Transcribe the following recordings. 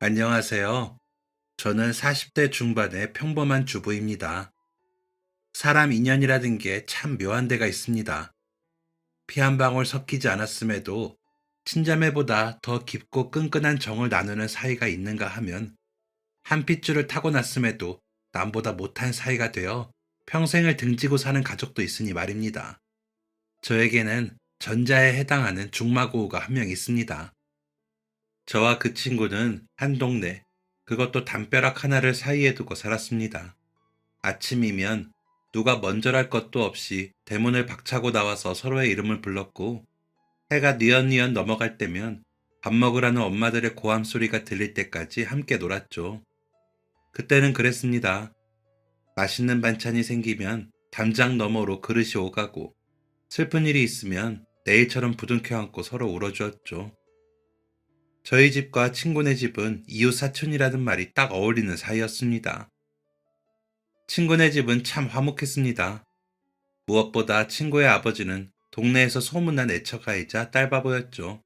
안녕하세요. 저는 40대 중반의 평범한 주부입니다. 사람 인연이라는 게 참 묘한 데가 있습니다. 피 한 방울 섞이지 않았음에도 친자매보다 더 깊고 끈끈한 정을 나누는 사이가 있는가 하면 한 핏줄을 타고났음에도 남보다 못한 사이가 되어 평생을 등지고 사는 가족도 있으니 말입니다. 저에게는 전자에 해당하는 중마고우가 한 명 있습니다. 저와 그 친구는 한 동네, 그것도 담벼락 하나를 사이에 두고 살았습니다. 아침이면 누가 먼저랄 것도 없이 대문을 박차고 나와서 서로의 이름을 불렀고, 해가 뉘엿뉘엿 넘어갈 때면 밥 먹으라는 엄마들의 고함 소리가 들릴 때까지 함께 놀았죠. 그때는 그랬습니다. 맛있는 반찬이 생기면 담장 너머로 그릇이 오가고, 슬픈 일이 있으면 내일처럼 부둥켜 안고 서로 울어주었죠. 저희 집과 친구네 집은 이웃 사촌이라는 말이 딱 어울리는 사이였습니다. 친구네 집은 참 화목했습니다. 무엇보다 친구의 아버지는 동네에서 소문난 애처가이자 딸바보였죠.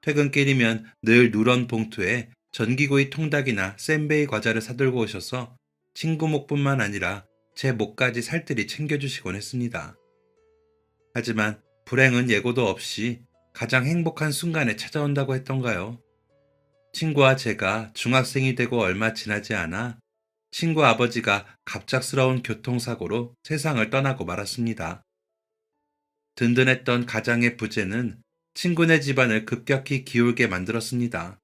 퇴근길이면 늘 누런 봉투에 전기구이 통닭이나 센베이 과자를 사들고 오셔서 친구 목뿐만 아니라 제 목까지 살뜰히 챙겨주시곤 했습니다. 하지만 불행은 예고도 없이 가장 행복한 순간에 찾아온다고 했던가요? 친구와 제가 중학생이 되고 얼마 지나지 않아 친구 아버지가 갑작스러운 교통사고로 세상을 떠나고 말았습니다. 든든했던 가장의 부재는 친구네 집안을 급격히 기울게 만들었습니다.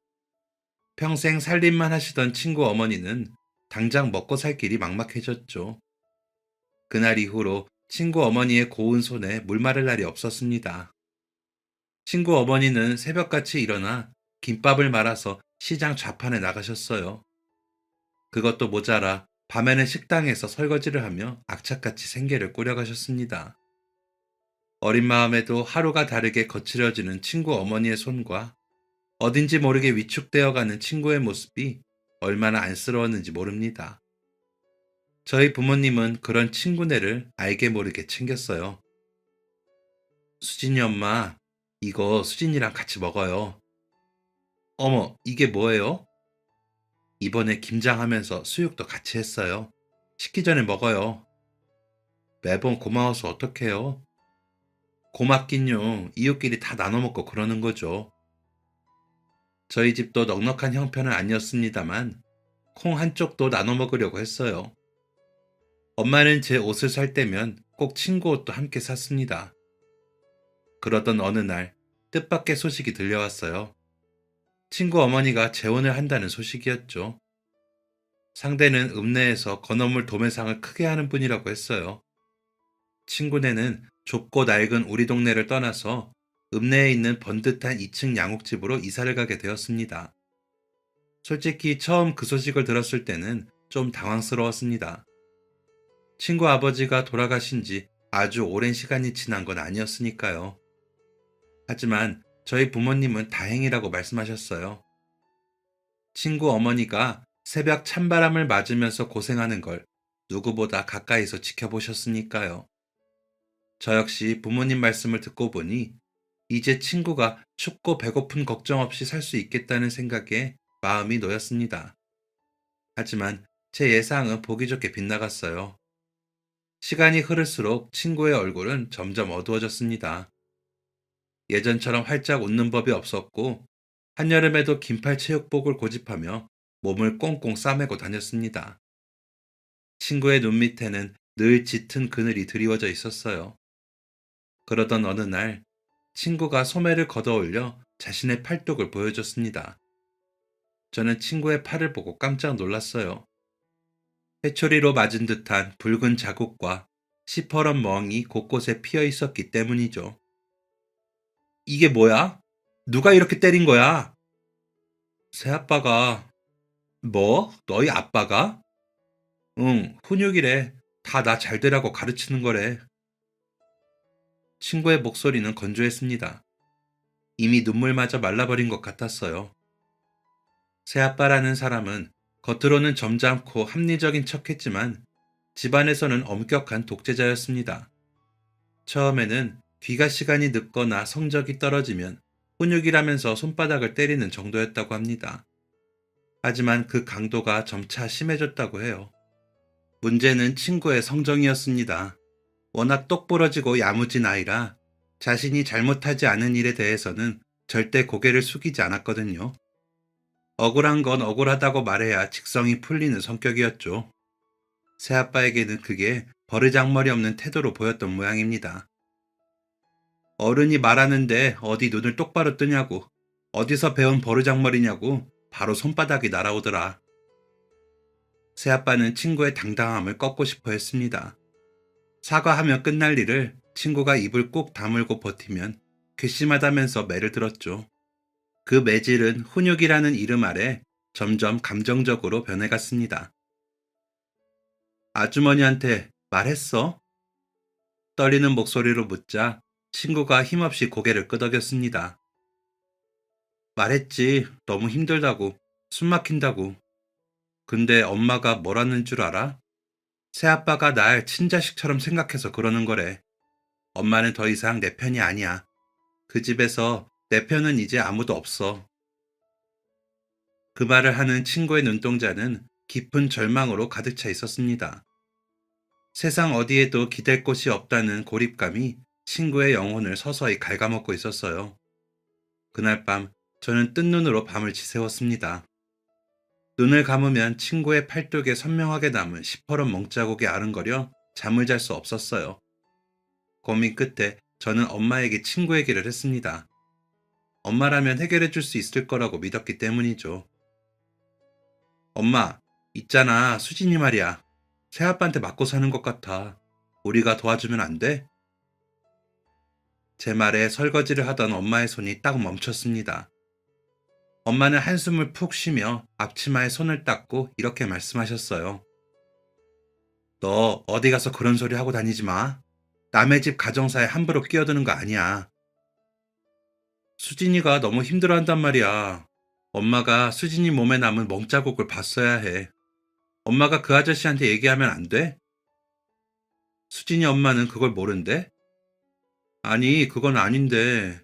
평생 살림만 하시던 친구 어머니는 당장 먹고 살 길이 막막해졌죠. 그날 이후로 친구 어머니의 고운 손에 물 마를 날이 없었습니다. 친구 어머니는 새벽같이 일어나 김밥을 말아서 시장 좌판에 나가셨어요. 그것도 모자라 밤에는 식당에서 설거지를 하며 악착같이 생계를 꾸려가셨습니다. 어린 마음에도 하루가 다르게 거칠어지는 친구 어머니의 손과 어딘지 모르게 위축되어가는 친구의 모습이 얼마나 안쓰러웠는지 모릅니다. 저희 부모님은 그런 친구네를 알게 모르게 챙겼어요. 수진이 엄마, 이거 수진이랑 같이 먹어요. 어머, 이게 뭐예요? 이번에 김장하면서 수육도 같이 했어요. 식기 전에 먹어요. 매번 고마워서 어떡해요? 고맙긴요. 이웃끼리 다 나눠 먹고 그러는 거죠. 저희 집도 넉넉한 형편은 아니었습니다만 콩 한쪽도 나눠 먹으려고 했어요. 엄마는 제 옷을 살 때면 꼭 친구 옷도 함께 샀습니다. 그러던 어느 날 뜻밖의 소식이 들려왔어요. 친구 어머니가 재혼을 한다는 소식이었죠. 상대는 읍내에서 건어물 도매상을 크게 하는 분이라고 했어요. 친구네는 좁고 낡은 우리 동네를 떠나서 읍내에 있는 번듯한 2층 양옥집으로 이사를 가게 되었습니다. 솔직히 처음 그 소식을 들었을 때는 좀 당황스러웠습니다. 친구 아버지가 돌아가신 지 아주 오랜 시간이 지난 건 아니었으니까요. 하지만 저희 부모님은 다행이라고 말씀하셨어요. 친구 어머니가 새벽 찬바람을 맞으면서 고생하는 걸 누구보다 가까이서 지켜보셨으니까요. 저 역시 부모님 말씀을 듣고 보니 이제 친구가 춥고 배고픈 걱정 없이 살 수 있겠다는 생각에 마음이 놓였습니다. 하지만 제 예상은 보기 좋게 빗나갔어요. 시간이 흐를수록 친구의 얼굴은 점점 어두워졌습니다. 예전처럼 활짝 웃는 법이 없었고, 한여름에도 긴팔 체육복을 고집하며 몸을 꽁꽁 싸매고 다녔습니다. 친구의 눈 밑에는 늘 짙은 그늘이 드리워져 있었어요. 그러던 어느 날, 친구가 소매를 걷어올려 자신의 팔뚝을 보여줬습니다. 저는 친구의 팔을 보고 깜짝 놀랐어요. 회초리로 맞은 듯한 붉은 자국과 시퍼런 멍이 곳곳에 피어 있었기 때문이죠. 이게 뭐야? 누가 이렇게 때린 거야? 새아빠가. 뭐? 너희 아빠가? 응, 훈육이래. 다 나 잘 되라고 가르치는 거래. 친구의 목소리는 건조했습니다. 이미 눈물마저 말라버린 것 같았어요. 새아빠라는 사람은 겉으로는 점잖고 합리적인 척했지만 집안에서는 엄격한 독재자였습니다. 처음에는 귀가 시간이 늦거나 성적이 떨어지면 훈육이라면서 손바닥을 때리는 정도였다고 합니다. 하지만 그 강도가 점차 심해졌다고 해요. 문제는 친구의 성정이었습니다. 워낙 똑부러지고 야무진 아이라 자신이 잘못하지 않은 일에 대해서는 절대 고개를 숙이지 않았거든요. 억울한 건 억울하다고 말해야 직성이 풀리는 성격이었죠. 새아빠에게는 그게 버르장머리 없는 태도로 보였던 모양입니다. 어른이 말하는데 어디 눈을 똑바로 뜨냐고, 어디서 배운 버르장머리냐고 바로 손바닥이 날아오더라. 새아빠는 친구의 당당함을 꺾고 싶어 했습니다. 사과하며 끝날 일을 친구가 입을 꾹 다물고 버티면 괘씸하다면서 매를 들었죠. 그 매질은 훈육이라는 이름 아래 점점 감정적으로 변해갔습니다. 아주머니한테 말했어? 떨리는 목소리로 묻자 친구가 힘없이 고개를 끄덕였습니다. 말했지. 너무 힘들다고. 숨 막힌다고. 근데 엄마가 뭐라는 줄 알아? 새아빠가 날 친자식처럼 생각해서 그러는 거래. 엄마는 더 이상 내 편이 아니야. 그 집에서 내 편은 이제 아무도 없어. 그 말을 하는 친구의 눈동자는 깊은 절망으로 가득 차 있었습니다. 세상 어디에도 기댈 곳이 없다는 고립감이 친구의 영혼을 서서히 갉아먹고 있었어요. 그날 밤 저는 뜬 눈으로 밤을 지새웠습니다. 눈을 감으면 친구의 팔뚝에 선명하게 남은 시퍼런 멍자국이 아른거려 잠을 잘 수 없었어요. 고민 끝에 저는 엄마에게 친구 얘기를 했습니다. 엄마라면 해결해 줄 수 있을 거라고 믿었기 때문이죠. 엄마, 있잖아. 수진이 말이야. 새아빠한테 맞고 사는 것 같아. 우리가 도와주면 안 돼? 제 말에 설거지를 하던 엄마의 손이 딱 멈췄습니다. 엄마는 한숨을 푹 쉬며 앞치마에 손을 닦고 이렇게 말씀하셨어요. 너 어디 가서 그런 소리 하고 다니지 마. 남의 집 가정사에 함부로 끼어드는 거 아니야. 수진이가 너무 힘들어한단 말이야. 엄마가 수진이 몸에 남은 멍자국을 봤어야 해. 엄마가 그 아저씨한테 얘기하면 안 돼? 수진이 엄마는 그걸 모른대? 아니, 그건 아닌데.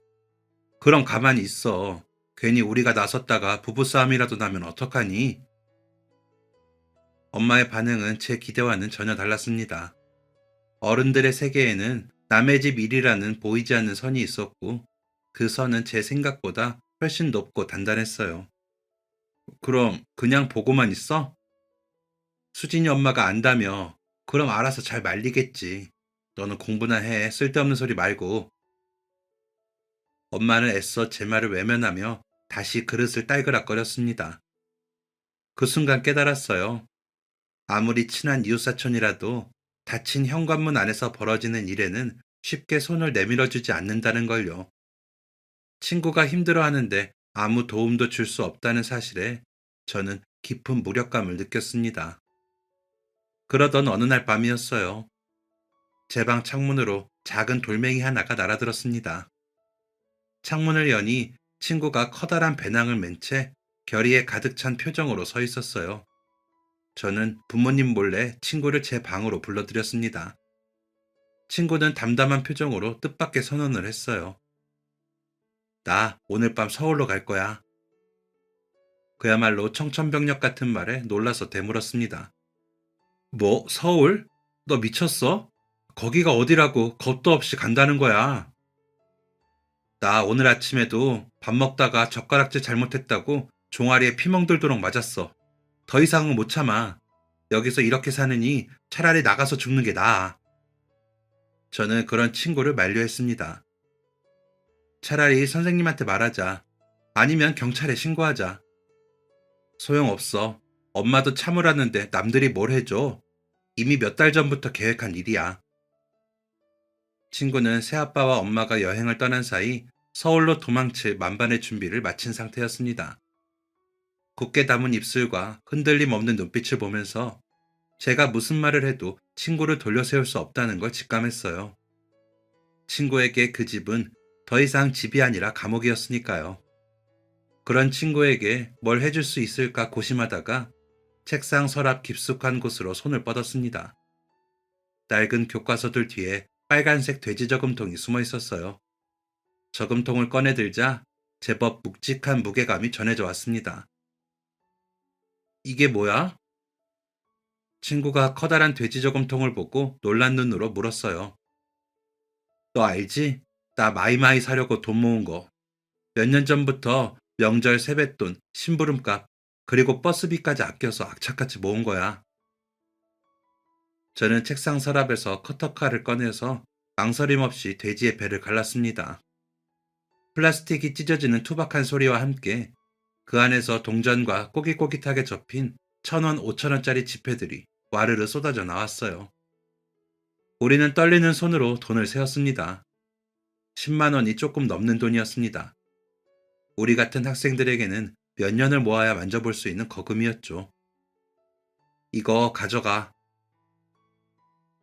그럼 가만히 있어. 괜히 우리가 나섰다가 부부싸움이라도 나면 어떡하니? 엄마의 반응은 제 기대와는 전혀 달랐습니다. 어른들의 세계에는 남의 집 일이라는 보이지 않는 선이 있었고, 그 선은 제 생각보다 훨씬 높고 단단했어요. 그럼 그냥 보고만 있어? 수진이 엄마가 안다며. 그럼 알아서 잘 말리겠지. 너는 공부나 해. 쓸데없는 소리 말고. 엄마는 애써 제 말을 외면하며 다시 그릇을 딸그락거렸습니다. 그 순간 깨달았어요. 아무리 친한 이웃사촌이라도 닫힌 현관문 안에서 벌어지는 일에는 쉽게 손을 내밀어주지 않는다는 걸요. 친구가 힘들어하는데 아무 도움도 줄 수 없다는 사실에 저는 깊은 무력감을 느꼈습니다. 그러던 어느 날 밤이었어요. 제 방 창문으로 작은 돌멩이 하나가 날아들었습니다. 창문을 여니 친구가 커다란 배낭을 맨 채 결의에 가득 찬 표정으로 서 있었어요. 저는 부모님 몰래 친구를 제 방으로 불러들였습니다. 친구는 담담한 표정으로 뜻밖의 선언을 했어요. 나 오늘 밤 서울로 갈 거야. 그야말로 청천벽력 같은 말에 놀라서 되물었습니다. 뭐, 서울? 너 미쳤어? 거기가 어디라고 겁도 없이 간다는 거야. 나 오늘 아침에도 밥 먹다가 젓가락질 잘못했다고 종아리에 피멍들도록 맞았어. 더 이상은 못 참아. 여기서 이렇게 사느니 차라리 나가서 죽는 게 나아. 저는 그런 친구를 만류했습니다. 차라리 선생님한테 말하자. 아니면 경찰에 신고하자. 소용없어. 엄마도 참으라는데 남들이 뭘 해줘. 이미 몇 달 전부터 계획한 일이야. 친구는 새아빠와 엄마가 여행을 떠난 사이 서울로 도망칠 만반의 준비를 마친 상태였습니다. 굳게 담은 입술과 흔들림 없는 눈빛을 보면서 제가 무슨 말을 해도 친구를 돌려세울 수 없다는 걸 직감했어요. 친구에게 그 집은 더 이상 집이 아니라 감옥이었으니까요. 그런 친구에게 뭘 해줄 수 있을까 고심하다가 책상 서랍 깊숙한 곳으로 손을 뻗었습니다. 낡은 교과서들 뒤에 빨간색 돼지 저금통이 숨어 있었어요. 저금통을 꺼내들자 제법 묵직한 무게감이 전해져 왔습니다. 이게 뭐야? 친구가 커다란 돼지 저금통을 보고 놀란 눈으로 물었어요. 너 알지? 나 마이마이 사려고 돈 모은 거. 몇 년 전부터 명절 세뱃돈, 심부름값, 그리고 버스비까지 아껴서 악착같이 모은 거야. 저는 책상 서랍에서 커터칼을 꺼내서 망설임 없이 돼지의 배를 갈랐습니다. 플라스틱이 찢어지는 투박한 소리와 함께 그 안에서 동전과 꼬깃꼬깃하게 접힌 1,000원, 5,000원짜리 지폐들이 와르르 쏟아져 나왔어요. 우리는 떨리는 손으로 돈을 세었습니다. 10만 원이 조금 넘는 돈이었습니다. 우리 같은 학생들에게는 몇 년을 모아야 만져볼 수 있는 거금이었죠. 이거 가져가.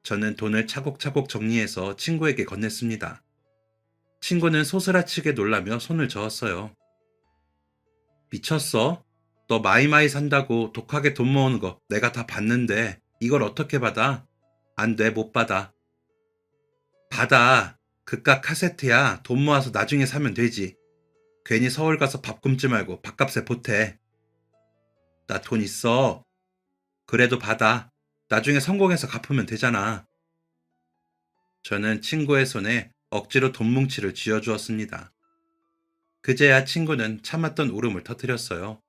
저는 돈을 차곡차곡 정리해서 친구에게 건넸습니다. 친구는 소스라치게 놀라며 손을 저었어요. 미쳤어? 너 마이마이 산다고 독하게 돈 모으는 거 내가 다 봤는데 이걸 어떻게 받아? 안 돼, 못 받아. 받아. 그깟 카세트야. 돈 모아서 나중에 사면 되지. 괜히 서울 가서 밥 굶지 말고 밥값에 보태. 나 돈 있어. 그래도 받아. 나중에 성공해서 갚으면 되잖아. 저는 친구의 손에 억지로 돈 뭉치를 쥐어주었습니다. 그제야 친구는 참았던 울음을 터뜨렸어요.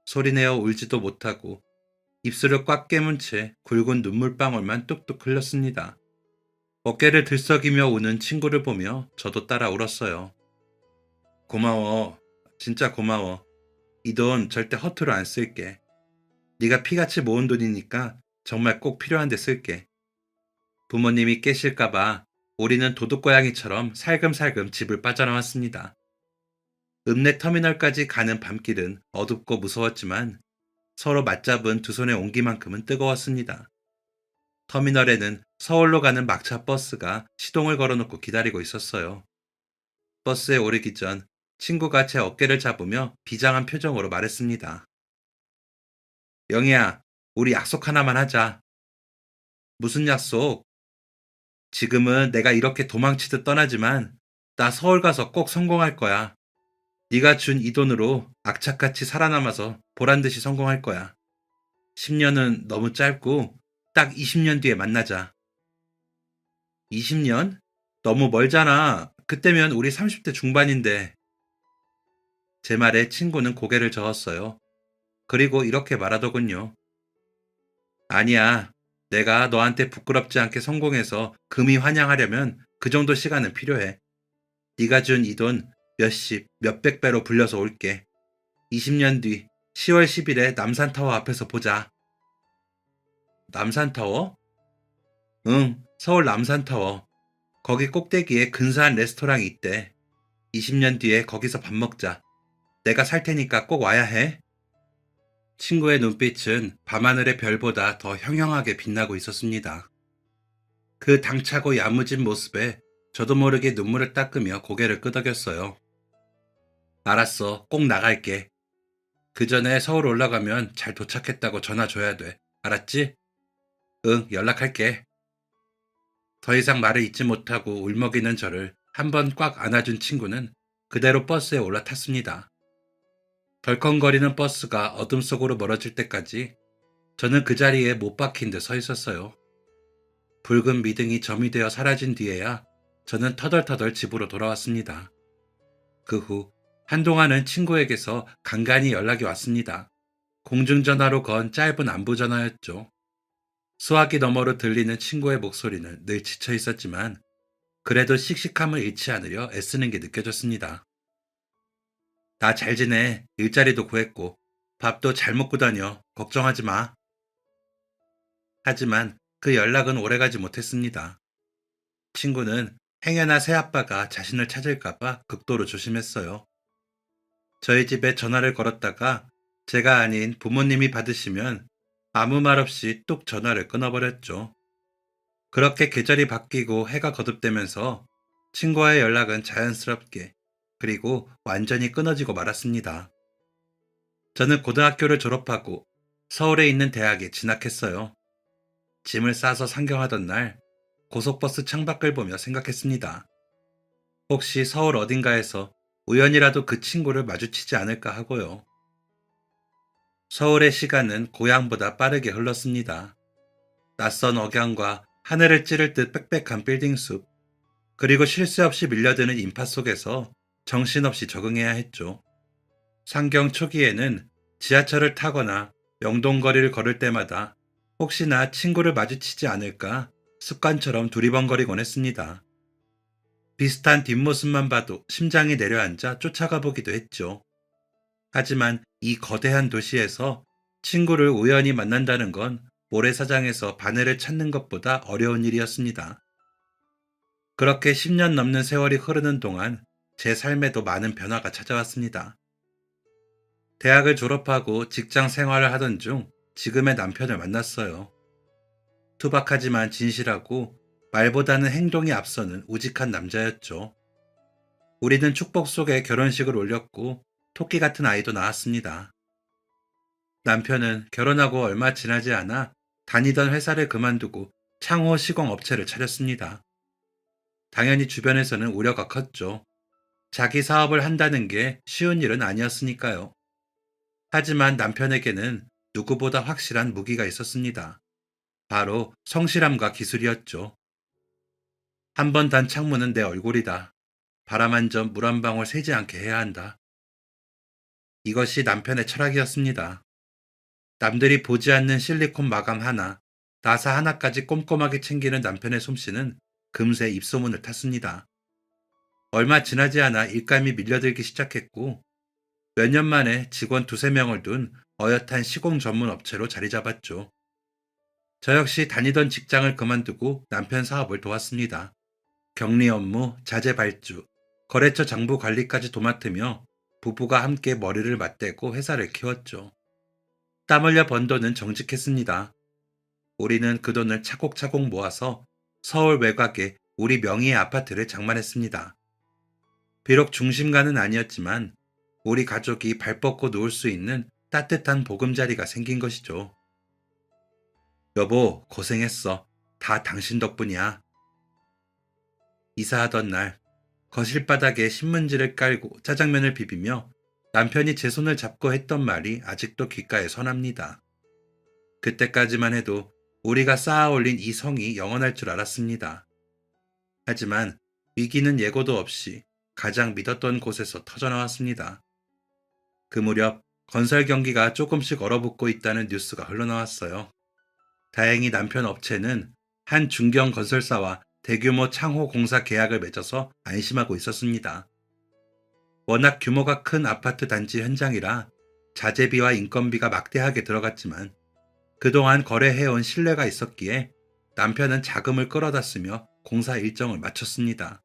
소리내어 울지도 못하고 입술을 꽉 깨문 채 굵은 눈물방울만 뚝뚝 흘렸습니다. 어깨를 들썩이며 우는 친구를 보며 저도 따라 울었어요. 고마워. 진짜 고마워. 이 돈 절대 허투루 안 쓸게. 네가 피같이 모은 돈이니까 정말 꼭 필요한 데 쓸게. 부모님이 깨실까봐 우리는 도둑고양이처럼 살금살금 집을 빠져나왔습니다. 읍내 터미널까지 가는 밤길은 어둡고 무서웠지만 서로 맞잡은 두 손의 온기만큼은 뜨거웠습니다. 터미널에는 서울로 가는 막차 버스가 시동을 걸어놓고 기다리고 있었어요. 버스에 오르기 전 친구가 제 어깨를 잡으며 비장한 표정으로 말했습니다. 영희야, 우리 약속 하나만 하자. 무슨 약속? 지금은 내가 이렇게 도망치듯 떠나지만 나 서울 가서 꼭 성공할 거야. 네가 준 이 돈으로 악착같이 살아남아서 보란듯이 성공할 거야. 10년은 너무 짧고 딱 20년 뒤에 만나자. 20년? 너무 멀잖아. 그때면 우리 30대 중반인데. 제 말에 친구는 고개를 저었어요. 그리고 이렇게 말하더군요. 아니야. 내가 너한테 부끄럽지 않게 성공해서 금이 환영하려면 그 정도 시간은 필요해. 네가 준 이 돈 몇십, 몇백 배로 불려서 올게. 20년 뒤 10월 10일에 남산타워 앞에서 보자. 남산타워? 응, 서울 남산타워. 거기 꼭대기에 근사한 레스토랑이 있대. 20년 뒤에 거기서 밥 먹자. 내가 살 테니까 꼭 와야 해. 친구의 눈빛은 밤하늘의 별보다 더 형형하게 빛나고 있었습니다. 그 당차고 야무진 모습에 저도 모르게 눈물을 닦으며 고개를 끄덕였어요. 알았어, 꼭 나갈게. 그 전에 서울 올라가면 잘 도착했다고 전화 줘야 돼. 알았지? 응, 연락할게. 더 이상 말을 잇지 못하고 울먹이는 저를 한 번 꽉 안아준 친구는 그대로 버스에 올라탔습니다. 덜컹거리는 버스가 어둠 속으로 멀어질 때까지 저는 그 자리에 못 박힌 듯 서 있었어요. 붉은 미등이 점이 되어 사라진 뒤에야 저는 터덜터덜 집으로 돌아왔습니다. 그 후 한동안은 친구에게서 간간히 연락이 왔습니다. 공중전화로 건 짧은 안부전화였죠. 수화기 너머로 들리는 친구의 목소리는 늘 지쳐 있었지만 그래도 씩씩함을 잃지 않으려 애쓰는 게 느껴졌습니다. 나 잘 지내. 일자리도 구했고 밥도 잘 먹고 다녀. 걱정하지 마. 하지만 그 연락은 오래가지 못했습니다. 친구는 행여나 새아빠가 자신을 찾을까봐 극도로 조심했어요. 저희 집에 전화를 걸었다가 제가 아닌 부모님이 받으시면 아무 말 없이 뚝 전화를 끊어버렸죠. 그렇게 계절이 바뀌고 해가 거듭되면서 친구와의 연락은 자연스럽게 그리고 완전히 끊어지고 말았습니다. 저는 고등학교를 졸업하고 서울에 있는 대학에 진학했어요. 짐을 싸서 상경하던 날 고속버스 창밖을 보며 생각했습니다. 혹시 서울 어딘가에서 우연이라도 그 친구를 마주치지 않을까 하고요. 서울의 시간은 고향보다 빠르게 흘렀습니다. 낯선 억양과 하늘을 찌를 듯 빽빽한 빌딩 숲, 그리고 쉴 새 없이 밀려드는 인파 속에서 정신없이 적응해야 했죠. 상경 초기에는 지하철을 타거나 명동거리를 걸을 때마다 혹시나 친구를 마주치지 않을까 습관처럼 두리번거리곤 했습니다. 비슷한 뒷모습만 봐도 심장이 내려앉아 쫓아가 보기도 했죠. 하지만 이 거대한 도시에서 친구를 우연히 만난다는 건 모래사장에서 바늘을 찾는 것보다 어려운 일이었습니다. 그렇게 10년 넘는 세월이 흐르는 동안 제 삶에도 많은 변화가 찾아왔습니다. 대학을 졸업하고 직장 생활을 하던 중 지금의 남편을 만났어요. 투박하지만 진실하고 말보다는 행동이 앞서는 우직한 남자였죠. 우리는 축복 속에 결혼식을 올렸고 토끼 같은 아이도 낳았습니다. 남편은 결혼하고 얼마 지나지 않아 다니던 회사를 그만두고 창호 시공 업체를 차렸습니다. 당연히 주변에서는 우려가 컸죠. 자기 사업을 한다는 게 쉬운 일은 아니었으니까요. 하지만 남편에게는 누구보다 확실한 무기가 있었습니다. 바로 성실함과 기술이었죠. 한 번 단 창문은 내 얼굴이다. 바람 한 점, 물 한 방울 새지 않게 해야 한다. 이것이 남편의 철학이었습니다. 남들이 보지 않는 실리콘 마감 하나, 나사 하나까지 꼼꼼하게 챙기는 남편의 솜씨는 금세 입소문을 탔습니다. 얼마 지나지 않아 일감이 밀려들기 시작했고, 몇 년 만에 직원 두세 명을 둔 어엿한 시공 전문 업체로 자리 잡았죠. 저 역시 다니던 직장을 그만두고 남편 사업을 도왔습니다. 격리 업무, 자재 발주, 거래처 장부 관리까지 도맡으며 부부가 함께 머리를 맞대고 회사를 키웠죠. 땀 흘려 번 돈은 정직했습니다. 우리는 그 돈을 차곡차곡 모아서 서울 외곽에 우리 명의의 아파트를 장만했습니다. 비록 중심가는 아니었지만 우리 가족이 발 뻗고 누울 수 있는 따뜻한 보금자리가 생긴 것이죠. 여보, 고생했어. 다 당신 덕분이야. 이사하던 날, 거실 바닥에 신문지를 깔고 짜장면을 비비며 남편이 제 손을 잡고 했던 말이 아직도 귓가에 선합니다. 그때까지만 해도 우리가 쌓아 올린 이 성이 영원할 줄 알았습니다. 하지만 위기는 예고도 없이 가장 믿었던 곳에서 터져나왔습니다. 그 무렵 건설 경기가 조금씩 얼어붙고 있다는 뉴스가 흘러나왔어요. 다행히 남편 업체는 한 중견 건설사와 대규모 창호 공사 계약을 맺어서 안심하고 있었습니다. 워낙 규모가 큰 아파트 단지 현장이라 자재비와 인건비가 막대하게 들어갔지만 그동안 거래해온 신뢰가 있었기에 남편은 자금을 끌어다 쓰며 공사 일정을 마쳤습니다.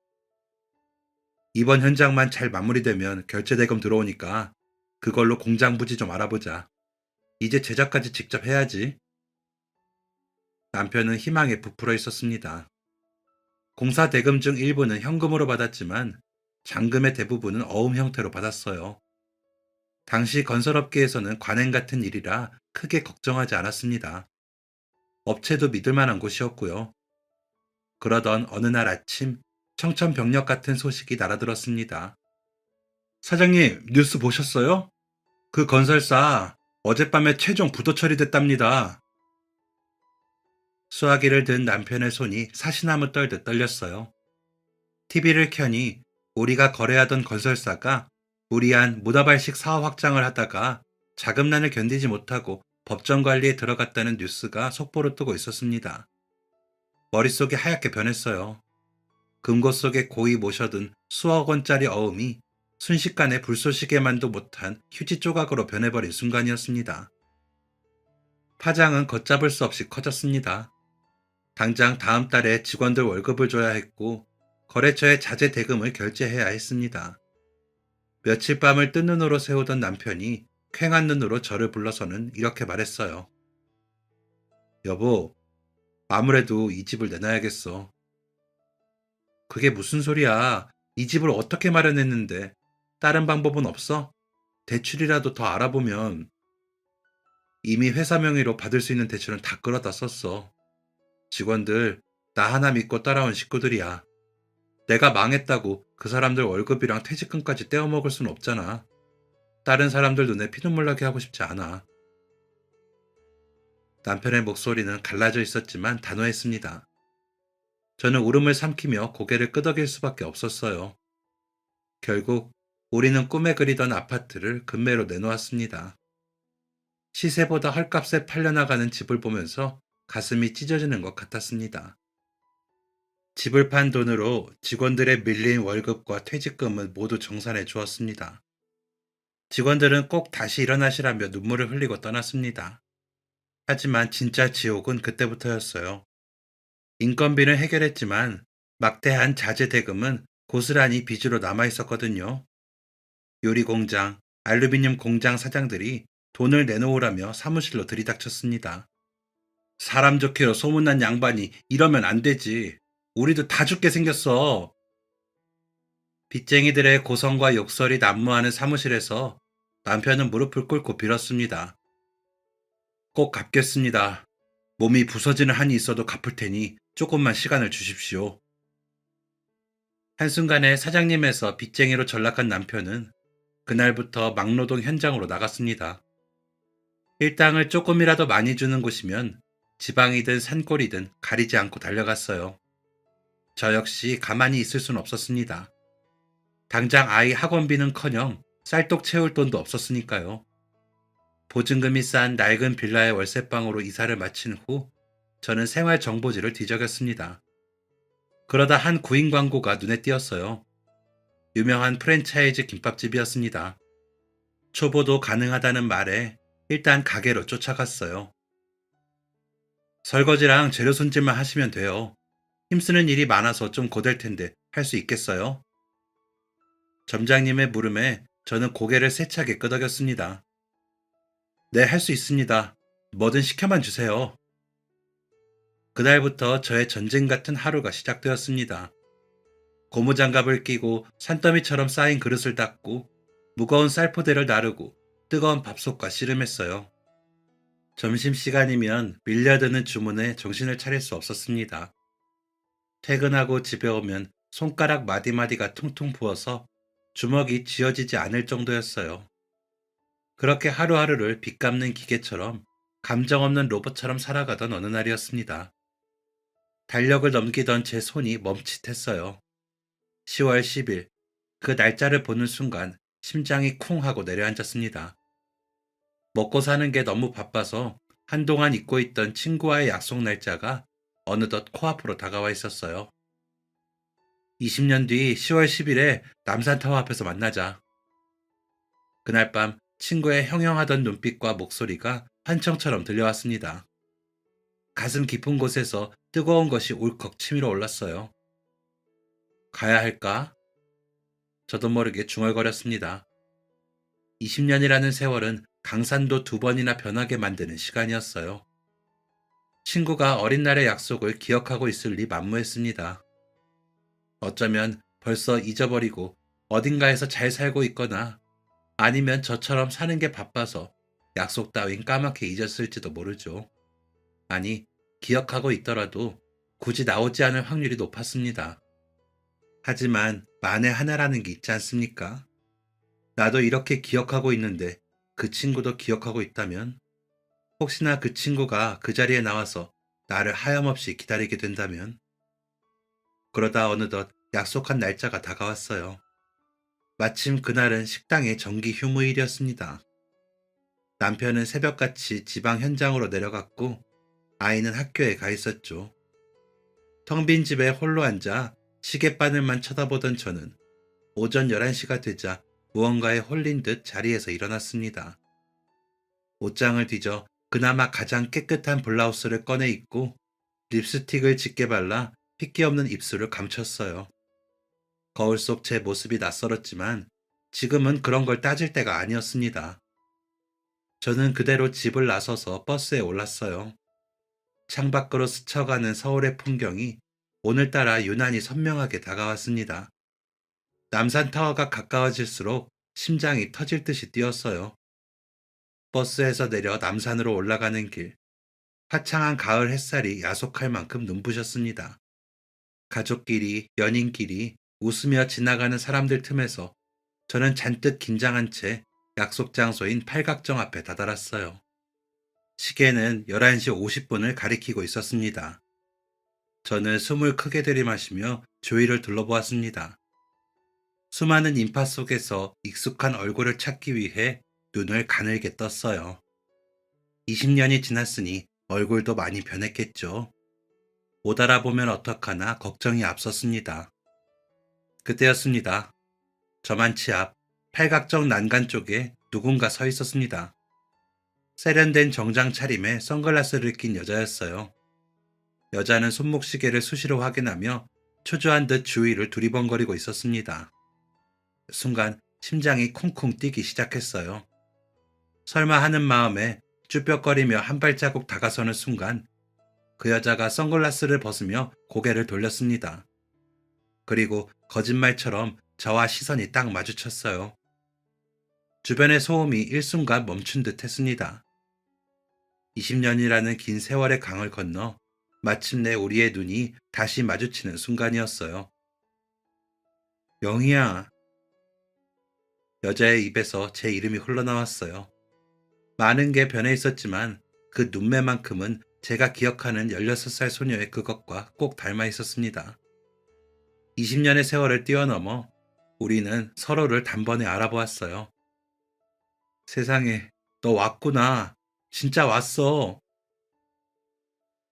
이번 현장만 잘 마무리되면 결제대금 들어오니까 그걸로 공장 부지 좀 알아보자. 이제 제작까지 직접 해야지. 남편은 희망에 부풀어 있었습니다. 공사 대금 중 일부는 현금으로 받았지만 잔금의 대부분은 어음 형태로 받았어요. 당시 건설업계에서는 관행 같은 일이라 크게 걱정하지 않았습니다. 업체도 믿을 만한 곳이었고요. 그러던 어느 날 아침 청천벽력 같은 소식이 날아들었습니다. 사장님, 뉴스 보셨어요? 그 건설사 어젯밤에 최종 부도 처리됐답니다. 수화기를 든 남편의 손이 사시나무 떨듯 떨렸어요. TV를 켜니 우리가 거래하던 건설사가 무리한 무다발식 사업 확장을 하다가 자금난을 견디지 못하고 법정 관리에 들어갔다는 뉴스가 속보로 뜨고 있었습니다. 머릿속이 하얗게 변했어요. 금고 속에 고이 모셔둔 수억 원짜리 어음이 순식간에 불쏘시개만도 못한 휴지 조각으로 변해버린 순간이었습니다. 파장은 걷잡을 수 없이 커졌습니다. 당장 다음 달에 직원들 월급을 줘야 했고 거래처에 자재 대금을 결제해야 했습니다. 며칠 밤을 뜬 눈으로 세우던 남편이 퀭한 눈으로 저를 불러서는 이렇게 말했어요. 여보, 아무래도 이 집을 내놔야겠어. 그게 무슨 소리야. 이 집을 어떻게 마련했는데 다른 방법은 없어? 대출이라도 더 알아보면. 이미 회사 명의로 받을 수 있는 대출은 다 끌어다 썼어. 직원들 나 하나 믿고 따라온 식구들이야. 내가 망했다고 그 사람들 월급이랑 퇴직금까지 떼어먹을 순 없잖아. 다른 사람들 눈에 피눈물 나게 하고 싶지 않아. 남편의 목소리는 갈라져 있었지만 단호했습니다. 저는 울음을 삼키며 고개를 끄덕일 수밖에 없었어요. 결국 우리는 꿈에 그리던 아파트를 금매로 내놓았습니다. 시세보다 헐값에 팔려나가는 집을 보면서 가슴이 찢어지는 것 같았습니다. 집을 판 돈으로 직원들의 밀린 월급과 퇴직금을 모두 정산해 주었습니다. 직원들은 꼭 다시 일어나시라며 눈물을 흘리고 떠났습니다. 하지만 진짜 지옥은 그때부터였어요. 인건비는 해결했지만 막대한 자재 대금은 고스란히 빚으로 남아 있었거든요. 요리 공장, 알루미늄 공장 사장들이 돈을 내놓으라며 사무실로 들이닥쳤습니다. 사람 좋기로 소문난 양반이 이러면 안 되지. 우리도 다 죽게 생겼어. 빚쟁이들의 고성과 욕설이 난무하는 사무실에서 남편은 무릎을 꿇고 빌었습니다. 꼭 갚겠습니다. 몸이 부서지는 한이 있어도 갚을 테니 조금만 시간을 주십시오. 한순간에 사장님에서 빚쟁이로 전락한 남편은 그날부터 막노동 현장으로 나갔습니다. 일당을 조금이라도 많이 주는 곳이면 지방이든 산골이든 가리지 않고 달려갔어요. 저 역시 가만히 있을 순 없었습니다. 당장 아이 학원비는커녕 쌀떡 채울 돈도 없었으니까요. 보증금이 싼 낡은 빌라의 월세방으로 이사를 마친 후 저는 생활정보지를 뒤적였습니다. 그러다 한 구인 광고가 눈에 띄었어요. 유명한 프랜차이즈 김밥집이었습니다. 초보도 가능하다는 말에 일단 가게로 쫓아갔어요. 설거지랑 재료 손질만 하시면 돼요. 힘쓰는 일이 많아서 좀 고될 텐데 할 수 있겠어요? 점장님의 물음에 저는 고개를 세차게 끄덕였습니다. 네, 할 수 있습니다. 뭐든 시켜만 주세요. 그날부터 저의 전쟁 같은 하루가 시작되었습니다. 고무장갑을 끼고 산더미처럼 쌓인 그릇을 닦고 무거운 쌀포대를 나르고 뜨거운 밥솥과 씨름했어요. 점심시간이면 밀려드는 주문에 정신을 차릴 수 없었습니다. 퇴근하고 집에 오면 손가락 마디마디가 퉁퉁 부어서 주먹이 쥐어지지 않을 정도였어요. 그렇게 하루하루를 빚 갚는 기계처럼 감정 없는 로봇처럼 살아가던 어느 날이었습니다. 달력을 넘기던 제 손이 멈칫했어요. 10월 10일, 그 날짜를 보는 순간 심장이 쿵 하고 내려앉았습니다. 먹고 사는 게 너무 바빠서 한동안 잊고 있던 친구와의 약속 날짜가 어느덧 코앞으로 다가와 있었어요. 20년 뒤 10월 10일에 남산타워 앞에서 만나자. 그날 밤 친구의 형형하던 눈빛과 목소리가 환청처럼 들려왔습니다. 가슴 깊은 곳에서 뜨거운 것이 울컥 치밀어 올랐어요. 가야 할까? 저도 모르게 중얼거렸습니다. 20년이라는 세월은 강산도 2번이나 변하게 만드는 시간이었어요. 친구가 어린 날의 약속을 기억하고 있을 리 만무했습니다. 어쩌면 벌써 잊어버리고 어딘가에서 잘 살고 있거나 아니면 저처럼 사는 게 바빠서 약속 따윈 까맣게 잊었을지도 모르죠. 아니, 기억하고 있더라도 굳이 나오지 않을 확률이 높았습니다. 하지만 만에 하나라는 게 있지 않습니까? 나도 이렇게 기억하고 있는데 그 친구도 기억하고 있다면, 혹시나 그 친구가 그 자리에 나와서 나를 하염없이 기다리게 된다면, 그러다 어느덧 약속한 날짜가 다가왔어요. 마침 그날은 식당의 정기 휴무일이었습니다. 남편은 새벽같이 지방 현장으로 내려갔고 아이는 학교에 가 있었죠. 텅 빈 집에 홀로 앉아 시계바늘만 쳐다보던 저는 오전 11시가 되자 무언가에 홀린 듯 자리에서 일어났습니다. 옷장을 뒤져 그나마 가장 깨끗한 블라우스를 꺼내 입고 립스틱을 짙게 발라 핏기 없는 입술을 감췄어요. 거울 속 제 모습이 낯설었지만 지금은 그런 걸 따질 때가 아니었습니다. 저는 그대로 집을 나서서 버스에 올랐어요. 창밖으로 스쳐가는 서울의 풍경이 오늘따라 유난히 선명하게 다가왔습니다. 남산타워가 가까워질수록 심장이 터질 듯이 뛰었어요. 버스에서 내려 남산으로 올라가는 길, 화창한 가을 햇살이 야속할 만큼 눈부셨습니다. 가족끼리, 연인끼리 웃으며 지나가는 사람들 틈에서 저는 잔뜩 긴장한 채 약속 장소인 팔각정 앞에 다다랐어요. 시계는 11시 50분을 가리키고 있었습니다. 저는 숨을 크게 들이마시며 주위를 둘러보았습니다. 수많은 인파 속에서 익숙한 얼굴을 찾기 위해 눈을 가늘게 떴어요. 20년이 지났으니 얼굴도 많이 변했겠죠. 못 알아보면 어떡하나 걱정이 앞섰습니다. 그때였습니다. 저만치 앞 팔각정 난간 쪽에 누군가 서 있었습니다. 세련된 정장 차림에 선글라스를 낀 여자였어요. 여자는 손목시계를 수시로 확인하며 초조한 듯 주위를 두리번거리고 있었습니다. 순간 심장이 쿵쿵 뛰기 시작했어요. 설마 하는 마음에 쭈뼛거리며 한 발자국 다가서는 순간 그 여자가 선글라스를 벗으며 고개를 돌렸습니다. 그리고 거짓말처럼 저와 시선이 딱 마주쳤어요. 주변의 소음이 일순간 멈춘 듯 했습니다. 20년이라는 긴 세월의 강을 건너 마침내 우리의 눈이 다시 마주치는 순간이었어요. 영희야. 여자의 입에서 제 이름이 흘러나왔어요. 많은 게 변해 있었지만 그 눈매만큼은 제가 기억하는 16살 소녀의 그것과 꼭 닮아 있었습니다. 20년의 세월을 뛰어넘어 우리는 서로를 단번에 알아보았어요. 세상에, 너 왔구나. 진짜 왔어.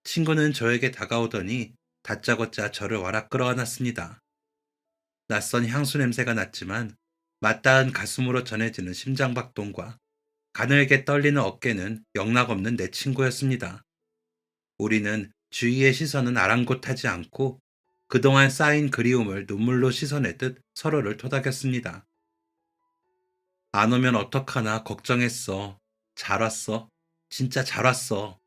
친구는 저에게 다가오더니 다짜고짜 저를 와락 끌어안았습니다. 낯선 향수 냄새가 났지만 맞닿은 가슴으로 전해지는 심장박동과 가늘게 떨리는 어깨는 영락없는 내 친구였습니다. 우리는 주위의 시선은 아랑곳하지 않고 그동안 쌓인 그리움을 눈물로 씻어내듯 서로를 토닥였습니다. 안 오면 어떡하나 걱정했어. 잘 왔어. 진짜 잘 왔어.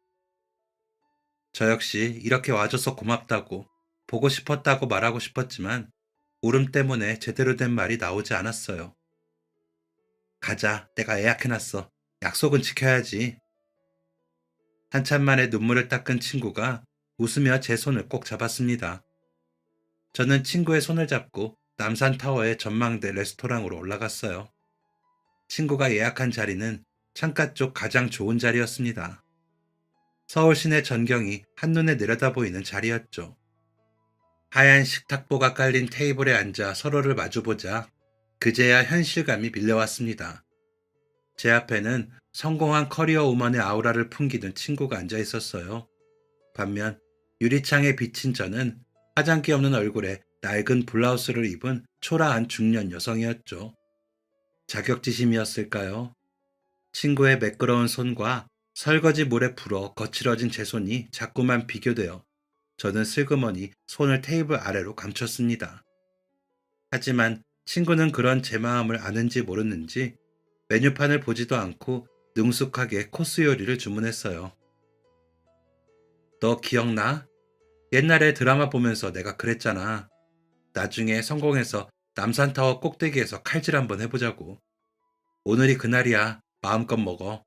저 역시 이렇게 와줘서 고맙다고, 보고 싶었다고 말하고 싶었지만 울음 때문에 제대로 된 말이 나오지 않았어요. 가자, 내가 예약해놨어. 약속은 지켜야지. 한참 만에 눈물을 닦은 친구가 웃으며 제 손을 꼭 잡았습니다. 저는 친구의 손을 잡고 남산타워의 전망대 레스토랑으로 올라갔어요. 친구가 예약한 자리는 창가 쪽 가장 좋은 자리였습니다. 서울 시내 전경이 한눈에 내려다 보이는 자리였죠. 하얀 식탁보가 깔린 테이블에 앉아 서로를 마주보자 그제야 현실감이 밀려왔습니다. 제 앞에는 성공한 커리어 우먼의 아우라를 풍기는 친구가 앉아 있었어요. 반면 유리창에 비친 저는 화장기 없는 얼굴에 낡은 블라우스를 입은 초라한 중년 여성이었죠. 자격지심이었을까요? 친구의 매끄러운 손과 설거지 물에 불어 거칠어진 제 손이 자꾸만 비교되어 저는 슬그머니 손을 테이블 아래로 감췄습니다. 하지만 친구는 그런 제 마음을 아는지 모르는지 메뉴판을 보지도 않고 능숙하게 코스 요리를 주문했어요. 너 기억나? 옛날에 드라마 보면서 내가 그랬잖아. 나중에 성공해서 남산타워 꼭대기에서 칼질 한번 해보자고. 오늘이 그날이야. 마음껏 먹어.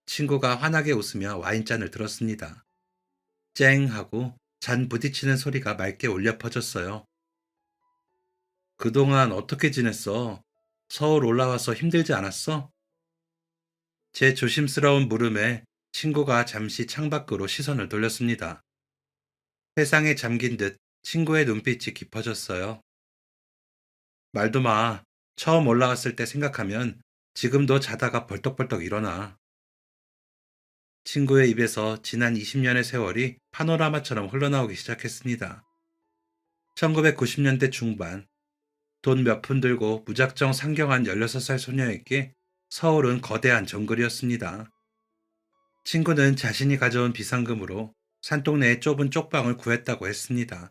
친구가 환하게 웃으며 와인잔을 들었습니다. 쨍 하고 잔 부딪히는 소리가 맑게 울려 퍼졌어요. 그동안 어떻게 지냈어? 서울 올라와서 힘들지 않았어? 제 조심스러운 물음에 친구가 잠시 창밖으로 시선을 돌렸습니다. 세상에 잠긴 듯 친구의 눈빛이 깊어졌어요. 말도 마. 처음 올라갔을 때 생각하면 지금도 자다가 벌떡벌떡 일어나. 친구의 입에서 지난 20년의 세월이 파노라마처럼 흘러나오기 시작했습니다. 1990년대 중반, 돈 몇 푼 들고 무작정 상경한 16살 소녀에게 서울은 거대한 정글이었습니다. 친구는 자신이 가져온 비상금으로 산동네의 좁은 쪽방을 구했다고 했습니다.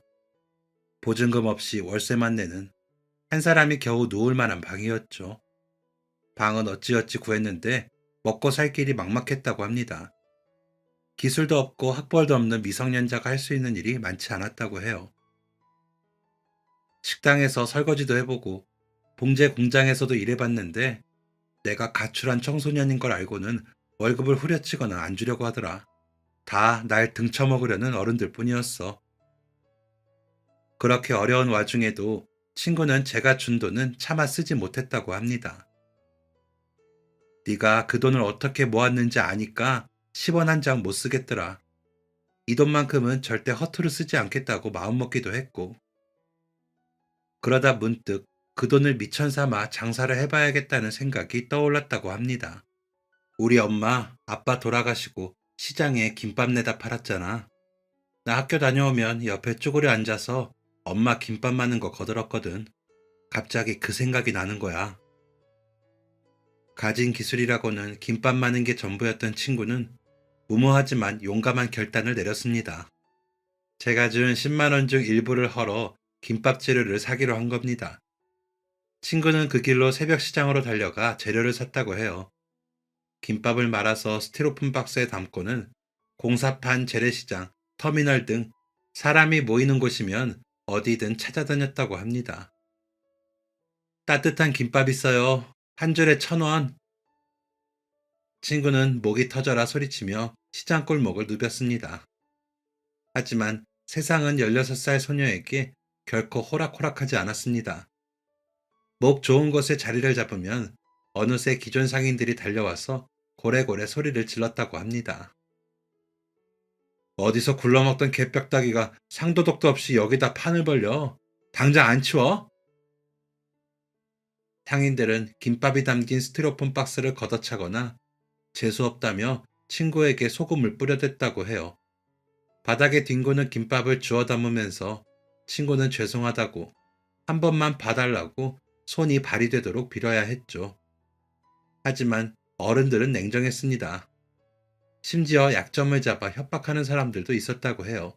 보증금 없이 월세만 내는 한 사람이 겨우 누울 만한 방이었죠. 방은 어찌어찌 구했는데 먹고 살 길이 막막했다고 합니다. 기술도 없고 학벌도 없는 미성년자가 할 수 있는 일이 많지 않았다고 해요. 식당에서 설거지도 해보고 봉제 공장에서도 일해봤는데 내가 가출한 청소년인 걸 알고는 월급을 후려치거나 안 주려고 하더라. 다 날 등쳐먹으려는 어른들 뿐이었어. 그렇게 어려운 와중에도 친구는 제가 준 돈은 차마 쓰지 못했다고 합니다. 네가 그 돈을 어떻게 모았는지 아니까 10원 한 장 못 쓰겠더라. 이 돈만큼은 절대 허투루 쓰지 않겠다고 마음먹기도 했고, 그러다 문득 그 돈을 미천 삼아 장사를 해봐야겠다는 생각이 떠올랐다고 합니다. 우리 엄마, 아빠 돌아가시고 시장에 김밥 내다 팔았잖아. 나 학교 다녀오면 옆에 쭈그려 앉아서 엄마 김밥 마는 거 거들었거든. 갑자기 그 생각이 나는 거야. 가진 기술이라고는 김밥 마는 게 전부였던 친구는 무모하지만 용감한 결단을 내렸습니다. 제가 준 10만 원 중 일부를 헐어 김밥 재료를 사기로 한 겁니다. 친구는 그 길로 새벽 시장으로 달려가 재료를 샀다고 해요. 김밥을 말아서 스티로폼 박스에 담고는 공사판, 재래시장, 터미널 등 사람이 모이는 곳이면 어디든 찾아다녔다고 합니다. 따뜻한 김밥 있어요. 한 줄에 1,000원. 친구는 목이 터져라 소리치며 시장 골목을 누볐습니다. 하지만 세상은 16살 소녀에게 결코 호락호락하지 않았습니다. 목 좋은 곳에 자리를 잡으면 어느새 기존 상인들이 달려와서 고래고래 소리를 질렀다고 합니다. 어디서 굴러먹던 개벽다기가 상도덕도 없이 여기다 판을 벌려. 당장 안 치워? 상인들은 김밥이 담긴 스티로폼 박스를 걷어차거나 재수없다며 친구에게 소금을 뿌려댔다고 해요. 바닥에 뒹구는 김밥을 주워 담으면서 친구는 죄송하다고 한 번만 봐달라고 손이 발이 되도록 빌어야 했죠. 하지만 어른들은 냉정했습니다. 심지어 약점을 잡아 협박하는 사람들도 있었다고 해요.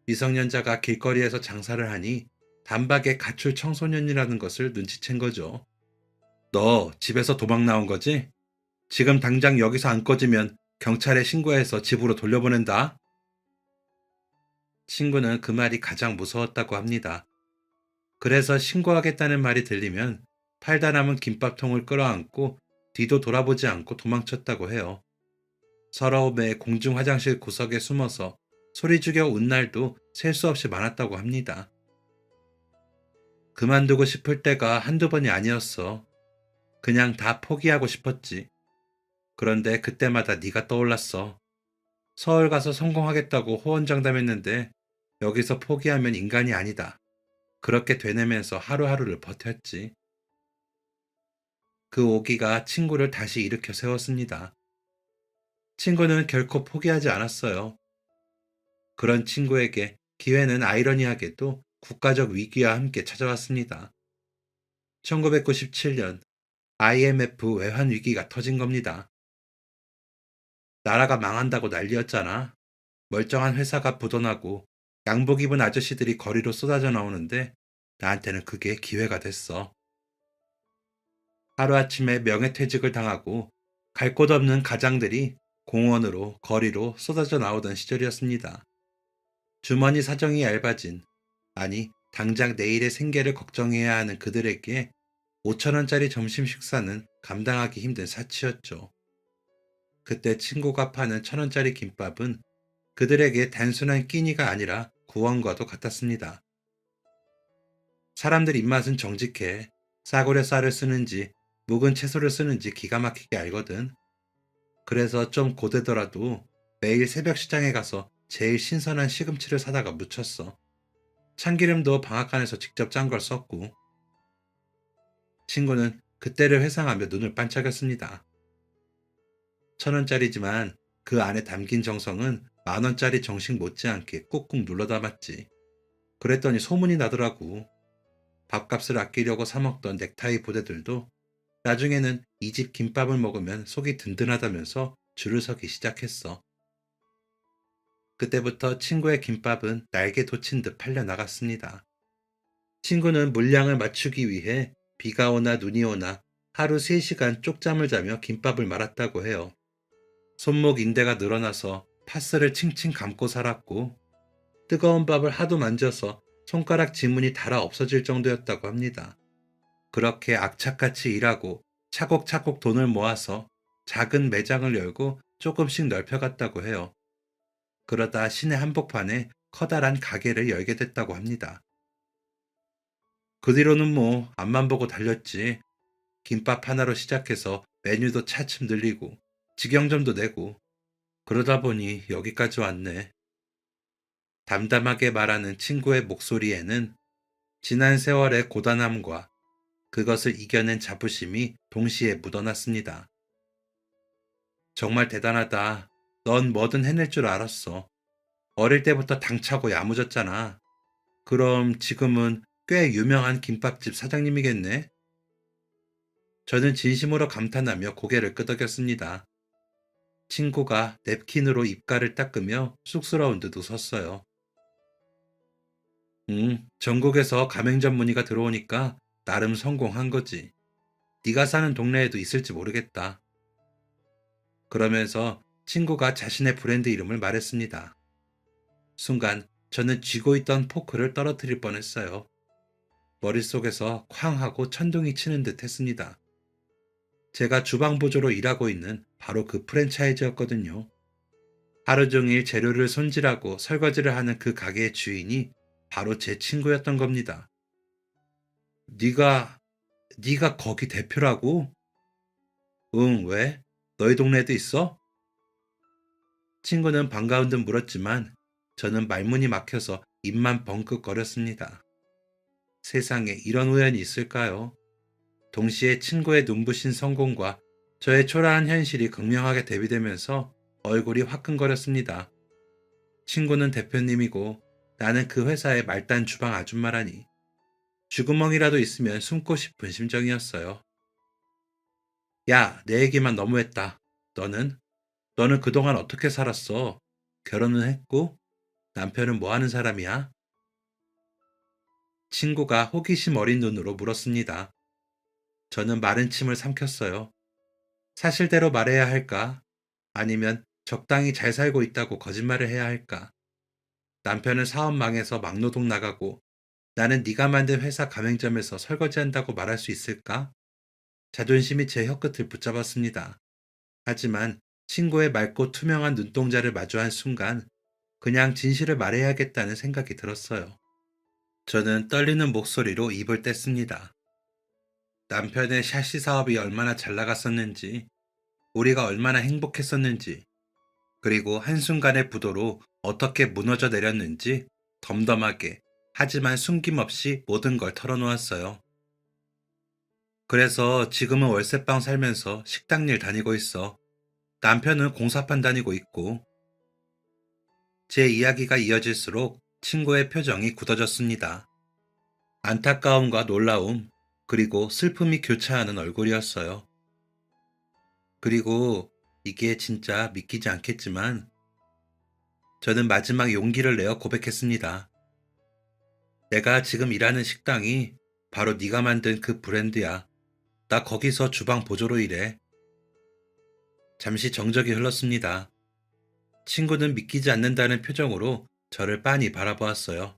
미성년자가 길거리에서 장사를 하니 단박에 가출 청소년이라는 것을 눈치챈 거죠. 너 집에서 도망 나온 거지? 지금 당장 여기서 안 꺼지면 경찰에 신고해서 집으로 돌려보낸다. 친구는 그 말이 가장 무서웠다고 합니다. 그래서 신고하겠다는 말이 들리면 팔다 남은 김밥통을 끌어안고 뒤도 돌아보지 않고 도망쳤다고 해요. 서러움에 공중 화장실 구석에 숨어서 소리 죽여 운 날도 셀 수 없이 많았다고 합니다. 그만두고 싶을 때가 한두 번이 아니었어. 그냥 다 포기하고 싶었지. 그런데 그때마다 네가 떠올랐어. 서울 가서 성공하겠다고 호언장담했는데 여기서 포기하면 인간이 아니다. 그렇게 되뇌면서 하루하루를 버텼지. 그 오기가 친구를 다시 일으켜 세웠습니다. 친구는 결코 포기하지 않았어요. 그런 친구에게 기회는 아이러니하게도 국가적 위기와 함께 찾아왔습니다. 1997년 IMF 외환 위기가 터진 겁니다. 나라가 망한다고 난리였잖아. 멀쩡한 회사가 부도나고 양복 입은 아저씨들이 거리로 쏟아져 나오는데 나한테는 그게 기회가 됐어. 하루아침에 명예퇴직을 당하고 갈 곳 없는 가장들이 공원으로 거리로 쏟아져 나오던 시절이었습니다. 주머니 사정이 얇아진, 아니 당장 내일의 생계를 걱정해야 하는 그들에게 5,000원짜리 점심 식사는 감당하기 힘든 사치였죠. 그때 친구가 파는 1,000원짜리 김밥은 그들에게 단순한 끼니가 아니라 구원과도 같았습니다. 사람들 입맛은 정직해. 싸구려 쌀을 쓰는지 묵은 채소를 쓰는지 기가 막히게 알거든. 그래서 좀 고되더라도 매일 새벽 시장에 가서 제일 신선한 시금치를 사다가 무쳤어. 참기름도 방앗간에서 직접 짠 걸 썼고. 친구는 그때를 회상하며 눈을 반짝였습니다. 1,000원짜리지만 그 안에 담긴 정성은 10,000원짜리 정식 못지않게 꾹꾹 눌러 담았지. 그랬더니 소문이 나더라고. 밥값을 아끼려고 사먹던 넥타이 부대들도 나중에는 이 집 김밥을 먹으면 속이 든든하다면서 줄을 서기 시작했어. 그때부터 친구의 김밥은 날개 돋친 듯 팔려 나갔습니다. 친구는 물량을 맞추기 위해 비가 오나 눈이 오나 하루 3시간 쪽잠을 자며 김밥을 말았다고 해요. 손목 인대가 늘어나서 파스를 칭칭 감고 살았고 뜨거운 밥을 하도 만져서 손가락 지문이 닳아 없어질 정도였다고 합니다. 그렇게 악착같이 일하고 차곡차곡 돈을 모아서 작은 매장을 열고 조금씩 넓혀갔다고 해요. 그러다 시내 한복판에 커다란 가게를 열게 됐다고 합니다. 그 뒤로는 뭐 앞만 보고 달렸지. 김밥 하나로 시작해서 메뉴도 차츰 늘리고 직영점도 내고 그러다 보니 여기까지 왔네. 담담하게 말하는 친구의 목소리에는 지난 세월의 고단함과 그것을 이겨낸 자부심이 동시에 묻어났습니다. 정말 대단하다. 넌 뭐든 해낼 줄 알았어. 어릴 때부터 당차고 야무졌잖아. 그럼 지금은 꽤 유명한 김밥집 사장님이겠네? 저는 진심으로 감탄하며 고개를 끄덕였습니다. 친구가 냅킨으로 입가를 닦으며 쑥스러운 듯 웃었어요. 전국에서 가맹점 문의가 들어오니까 나름 성공한 거지. 네가 사는 동네에도 있을지 모르겠다. 그러면서 친구가 자신의 브랜드 이름을 말했습니다. 순간 저는 쥐고 있던 포크를 떨어뜨릴 뻔했어요. 머릿속에서 쾅 하고 천둥이 치는 듯 했습니다. 제가 주방 보조로 일하고 있는 바로 그 프랜차이즈였거든요. 하루 종일 재료를 손질하고 설거지를 하는 그 가게의 주인이 바로 제 친구였던 겁니다. 네가 네가 거기 대표라고? 응, 왜? 너희 동네에도 있어? 친구는 반가운 듯 물었지만 저는 말문이 막혀서 입만 벙긋거렸습니다. 세상에 이런 우연이 있을까요? 동시에 친구의 눈부신 성공과 저의 초라한 현실이 극명하게 대비되면서 얼굴이 화끈거렸습니다. 친구는 대표님이고 나는 그 회사의 말단 주방 아줌마라니 쥐구멍이라도 있으면 숨고 싶은 심정이었어요. 야, 내 얘기만 너무했다. 너는? 너는 그동안 어떻게 살았어? 결혼은 했고? 남편은 뭐 하는 사람이야? 친구가 호기심 어린 눈으로 물었습니다. 저는 마른 침을 삼켰어요. 사실대로 말해야 할까? 아니면 적당히 잘 살고 있다고 거짓말을 해야 할까? 남편은 사업 망해서 막노동 나가고 나는 네가 만든 회사 가맹점에서 설거지한다고 말할 수 있을까? 자존심이 제 혀끝을 붙잡았습니다. 하지만 친구의 맑고 투명한 눈동자를 마주한 순간 그냥 진실을 말해야겠다는 생각이 들었어요. 저는 떨리는 목소리로 입을 뗐습니다. 남편의 샤시 사업이 얼마나 잘 나갔었는지, 우리가 얼마나 행복했었는지, 그리고 한순간의 부도로 어떻게 무너져 내렸는지 덤덤하게, 하지만 숨김없이 모든 걸 털어놓았어요. 그래서 지금은 월세방 살면서 식당 일 다니고 있어. 남편은 공사판 다니고 있고, 제 이야기가 이어질수록 친구의 표정이 굳어졌습니다. 안타까움과 놀라움, 그리고 슬픔이 교차하는 얼굴이었어요. 그리고 이게 진짜 믿기지 않겠지만 저는 마지막 용기를 내어 고백했습니다. 내가 지금 일하는 식당이 바로 네가 만든 그 브랜드야. 나 거기서 주방 보조로 일해. 잠시 정적이 흘렀습니다. 친구는 믿기지 않는다는 표정으로 저를 빤히 바라보았어요.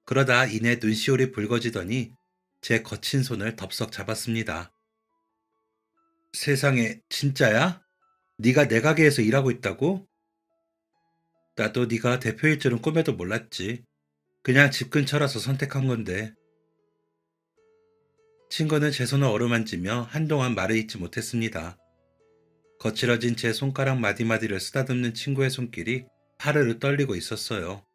그러다 이내 눈시울이 붉어지더니 제 거친 손을 덥석 잡았습니다. 세상에 진짜야? 네가 내 가게에서 일하고 있다고? 나도 네가 대표일 줄은 꿈에도 몰랐지. 그냥 집 근처라서 선택한 건데. 친구는 제 손을 어루만지며 한동안 말을 잇지 못했습니다. 거칠어진 제 손가락 마디마디를 쓰다듬는 친구의 손길이 파르르 떨리고 있었어요.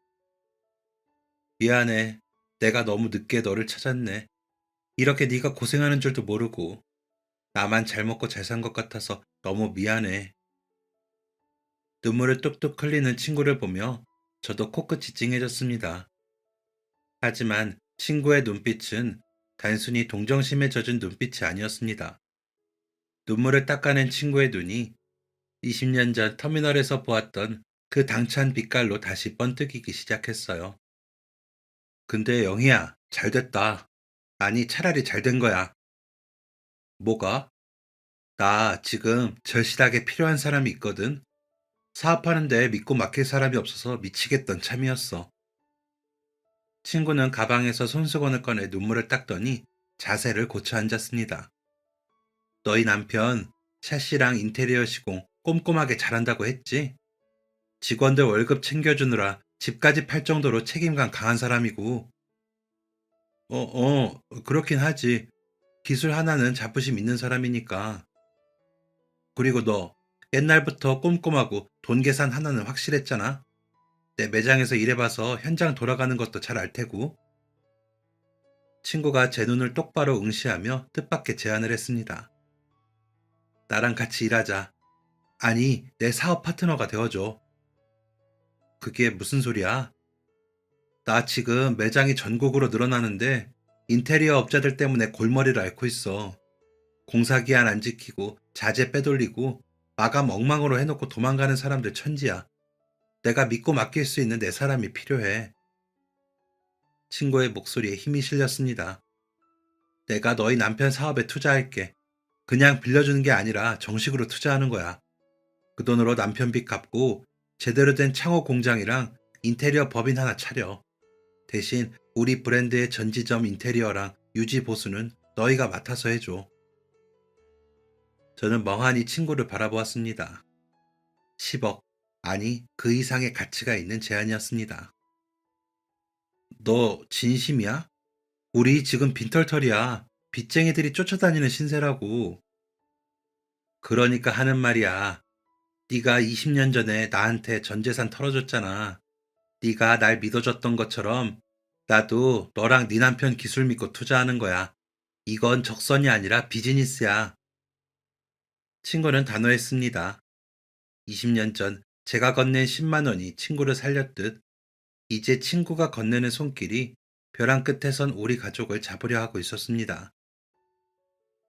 미안해. 내가 너무 늦게 너를 찾았네. 이렇게 네가 고생하는 줄도 모르고 나만 잘 먹고 잘 산 것 같아서 너무 미안해. 눈물을 뚝뚝 흘리는 친구를 보며 저도 코끝이 찡해졌습니다. 하지만 친구의 눈빛은 단순히 동정심에 젖은 눈빛이 아니었습니다. 눈물을 닦아낸 친구의 눈이 20년 전 터미널에서 보았던 그 당찬 빛깔로 다시 번뜩이기 시작했어요. 근데 영희야, 잘 됐다. 아니, 차라리 잘 된 거야. 뭐가? 나 지금 절실하게 필요한 사람이 있거든. 사업하는데 믿고 맡길 사람이 없어서 미치겠던 참이었어. 친구는 가방에서 손수건을 꺼내 눈물을 닦더니 자세를 고쳐 앉았습니다. 너희 남편 샤시랑 인테리어 시공 꼼꼼하게 잘한다고 했지? 직원들 월급 챙겨주느라 집까지 팔 정도로 책임감 강한 사람이고. 그렇긴 하지. 기술 하나는 자부심 있는 사람이니까. 그리고 너 옛날부터 꼼꼼하고 돈 계산 하나는 확실했잖아. 내 매장에서 일해봐서 현장 돌아가는 것도 잘 알 테고. 친구가 제 눈을 똑바로 응시하며 뜻밖의 제안을 했습니다. 나랑 같이 일하자. 아니, 내 사업 파트너가 되어줘. 그게 무슨 소리야? 나 지금 매장이 전국으로 늘어나는데 인테리어 업자들 때문에 골머리를 앓고 있어. 공사기한 안 지키고 자재 빼돌리고 마감 엉망으로 해놓고 도망가는 사람들 천지야. 내가 믿고 맡길 수 있는 내 사람이 필요해. 친구의 목소리에 힘이 실렸습니다. 내가 너희 남편 사업에 투자할게. 그냥 빌려주는 게 아니라 정식으로 투자하는 거야. 그 돈으로 남편 빚 갚고 제대로 된 창호 공장이랑 인테리어 법인 하나 차려. 대신 우리 브랜드의 전지점 인테리어랑 유지 보수는 너희가 맡아서 해줘. 저는 멍하니 친구를 바라보았습니다. 10억, 아니 그 이상의 가치가 있는 제안이었습니다. 너 진심이야? 우리 지금 빈털털이야. 빚쟁이들이 쫓아다니는 신세라고. 그러니까 하는 말이야. 네가 20년 전에 나한테 전 재산 털어줬잖아. 네가 날 믿어줬던 것처럼 나도 너랑 네 남편 기술 믿고 투자하는 거야. 이건 적선이 아니라 비즈니스야. 친구는 단호했습니다. 20년 전 제가 건넨 10만 원이 친구를 살렸듯 이제 친구가 건네는 손길이 벼랑 끝에선 우리 가족을 잡으려 하고 있었습니다.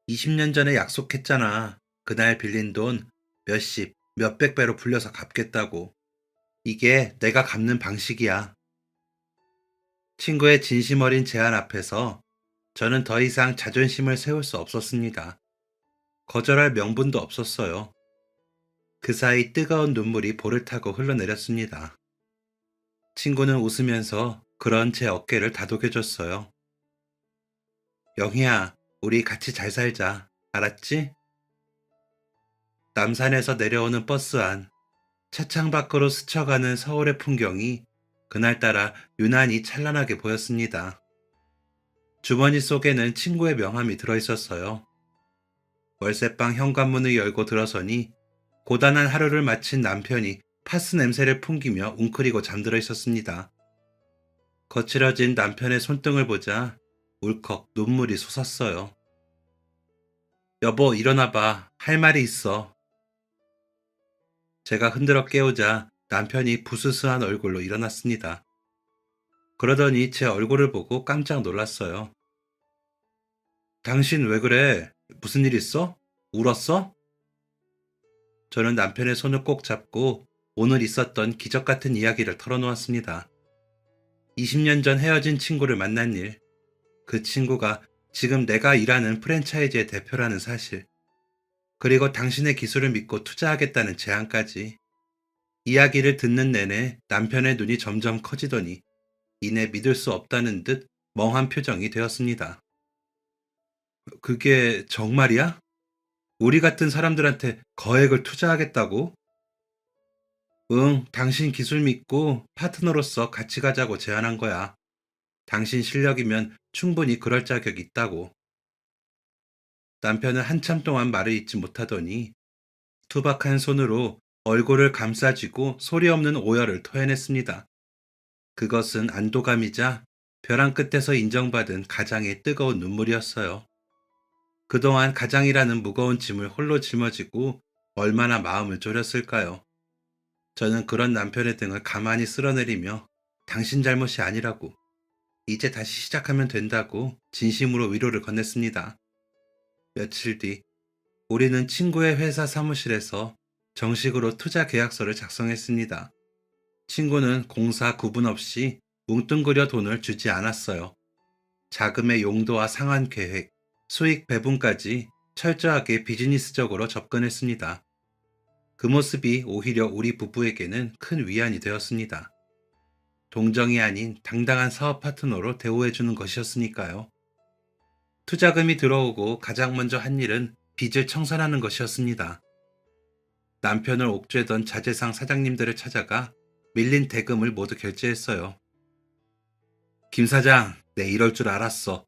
20년 전에 약속했잖아. 그날 빌린 돈 몇십, 몇백 배로 불려서 갚겠다고. 이게 내가 갚는 방식이야. 친구의 진심 어린 제안 앞에서 저는 더 이상 자존심을 세울 수 없었습니다. 거절할 명분도 없었어요. 그 사이 뜨거운 눈물이 볼을 타고 흘러내렸습니다. 친구는 웃으면서 그런 제 어깨를 다독여줬어요. 영희야, 우리 같이 잘 살자. 알았지? 남산에서 내려오는 버스 안, 차창 밖으로 스쳐가는 서울의 풍경이 그날따라 유난히 찬란하게 보였습니다. 주머니 속에는 친구의 명함이 들어있었어요. 월세방 현관문을 열고 들어서니 고단한 하루를 마친 남편이 파스 냄새를 풍기며 웅크리고 잠들어 있었습니다. 거칠어진 남편의 손등을 보자 울컥 눈물이 솟았어요. 여보, 일어나봐. 할 말이 있어. 제가 흔들어 깨우자 남편이 부스스한 얼굴로 일어났습니다. 그러더니 제 얼굴을 보고 깜짝 놀랐어요. 당신 왜 그래? 무슨 일 있어? 울었어? 저는 남편의 손을 꼭 잡고 오늘 있었던 기적 같은 이야기를 털어놓았습니다. 20년 전 헤어진 친구를 만난 일, 그 친구가 지금 내가 일하는 프랜차이즈의 대표라는 사실, 그리고 당신의 기술을 믿고 투자하겠다는 제안까지. 이야기를 듣는 내내 남편의 눈이 점점 커지더니 이내 믿을 수 없다는 듯 멍한 표정이 되었습니다. 그게 정말이야? 우리 같은 사람들한테 거액을 투자하겠다고? 응, 당신 기술 믿고 파트너로서 같이 가자고 제안한 거야. 당신 실력이면 충분히 그럴 자격 있다고. 남편은 한참 동안 말을 잇지 못하더니 투박한 손으로 얼굴을 감싸쥐고 소리 없는 오열을 토해냈습니다. 그것은 안도감이자 벼랑 끝에서 인정받은 가장의 뜨거운 눈물이었어요. 그동안 가장이라는 무거운 짐을 홀로 짊어지고 얼마나 마음을 졸였을까요? 저는 그런 남편의 등을 가만히 쓸어내리며 당신 잘못이 아니라고, 이제 다시 시작하면 된다고 진심으로 위로를 건넸습니다. 며칠 뒤 우리는 친구의 회사 사무실에서 정식으로 투자 계약서를 작성했습니다. 친구는 공사 구분 없이 뭉뚱그려 돈을 주지 않았어요. 자금의 용도와 상환 계획, 수익 배분까지 철저하게 비즈니스적으로 접근했습니다. 그 모습이 오히려 우리 부부에게는 큰 위안이 되었습니다. 동정이 아닌 당당한 사업 파트너로 대우해주는 것이었으니까요. 투자금이 들어오고 가장 먼저 한 일은 빚을 청산하는 것이었습니다. 남편을 옥죄던 자재상 사장님들을 찾아가 밀린 대금을 모두 결제했어요. 김 사장, 내 이럴 줄 알았어.